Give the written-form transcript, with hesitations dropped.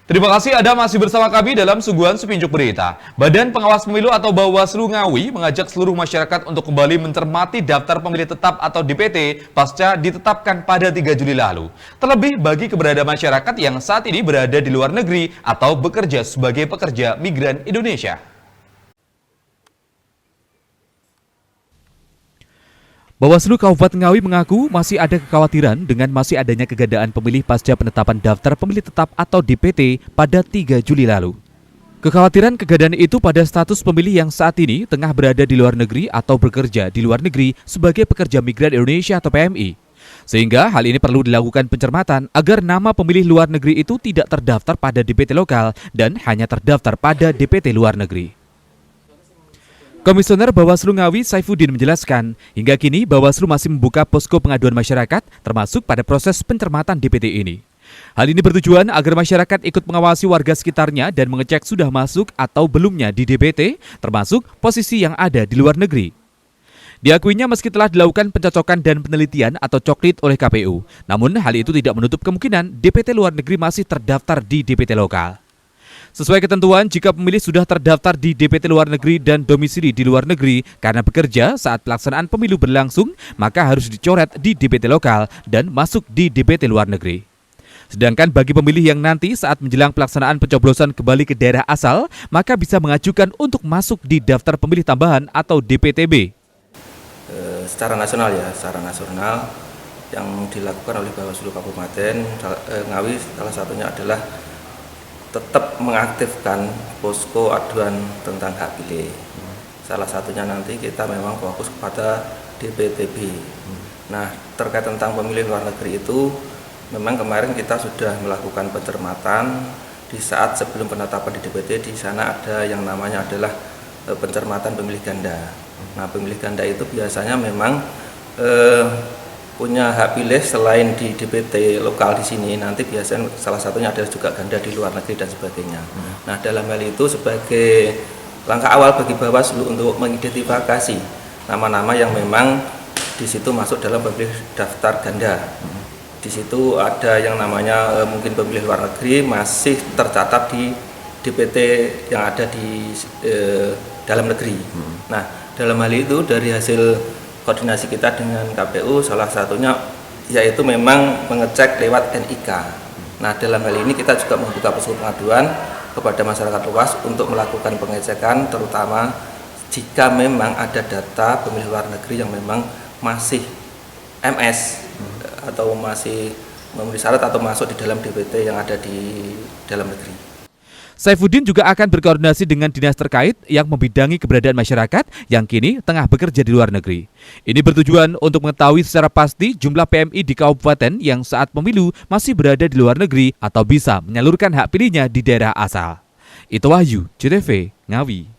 Terima kasih Anda masih bersama kami dalam suguhan Sepinjuk Berita. Badan Pengawas Pemilu atau Bawaslu Ngawi mengajak seluruh masyarakat untuk kembali mencermati daftar pemilih tetap atau DPT pasca ditetapkan pada 3 Juli lalu. Terlebih bagi keberadaan masyarakat yang saat ini berada di luar negeri atau bekerja sebagai pekerja migran Indonesia. Bawaslu Kabupaten Ngawi mengaku masih ada kekhawatiran dengan masih adanya kegandaan pemilih pasca penetapan daftar pemilih tetap atau DPT pada 3 Juli lalu. Kekhawatiran kegandaan itu pada status pemilih yang saat ini tengah berada di luar negeri atau bekerja di luar negeri sebagai pekerja migran Indonesia atau PMI. Sehingga hal ini perlu dilakukan pencermatan agar nama pemilih luar negeri itu tidak terdaftar pada DPT lokal dan hanya terdaftar pada DPT luar negeri. Komisioner Bawaslu Ngawi Saifuddin menjelaskan, hingga kini Bawaslu masih membuka posko pengaduan masyarakat termasuk pada proses pencermatan DPT ini. Hal ini bertujuan agar masyarakat ikut mengawasi warga sekitarnya dan mengecek sudah masuk atau belumnya di DPT, termasuk posisi yang ada di luar negeri. Diakuinya meski telah dilakukan pencocokan dan penelitian atau coklit oleh KPU, namun hal itu tidak menutup kemungkinan DPT luar negeri masih terdaftar di DPT lokal. Sesuai ketentuan, jika pemilih sudah terdaftar di DPT luar negeri dan domisili di luar negeri karena bekerja saat pelaksanaan pemilu berlangsung, maka harus dicoret di DPT lokal dan masuk di DPT luar negeri. Sedangkan bagi pemilih yang nanti saat menjelang pelaksanaan pencoblosan kembali ke daerah asal, maka bisa mengajukan untuk masuk di daftar pemilih tambahan atau DPTB. Secara nasional yang dilakukan oleh Bawaslu Kabupaten Ngawi salah satunya adalah tetap mengaktifkan posko aduan tentang hak pilih. Salah satunya nanti kita memang fokus kepada DPTB. Nah, terkait tentang pemilih luar negeri itu, memang kemarin kita sudah melakukan pencermatan di saat sebelum penetapan di DPT. Di sana ada yang namanya adalah pencermatan pemilih ganda. Nah, pemilih ganda itu biasanya memang punya hak pilih selain di DPT lokal di sini, nanti biasanya salah satunya adalah juga ganda di luar negeri dan sebagainya. Nah, dalam hal itu sebagai langkah awal bagi Bawaslu untuk mengidentifikasi nama-nama yang memang di situ masuk dalam pemilih daftar ganda. Di situ ada yang namanya mungkin pemilih luar negeri masih tercatat di DPT yang ada di dalam negeri. Nah, dalam hal itu dari hasil koordinasi kita dengan KPU salah satunya yaitu memang mengecek lewat NIK. Nah, dalam hal ini kita juga membuka posko pengaduan kepada masyarakat luas untuk melakukan pengecekan, terutama jika memang ada data pemilih luar negeri yang memang masih MS atau masih memenuhi syarat atau masuk di dalam DPT yang ada di dalam negeri. Saifuddin juga akan berkoordinasi dengan dinas terkait yang membidangi keberadaan masyarakat yang kini tengah bekerja di luar negeri. Ini bertujuan untuk mengetahui secara pasti jumlah PMI di kabupaten yang saat pemilu masih berada di luar negeri atau bisa menyalurkan hak pilihnya di daerah asal. Itu Wahyu, CTV, Ngawi.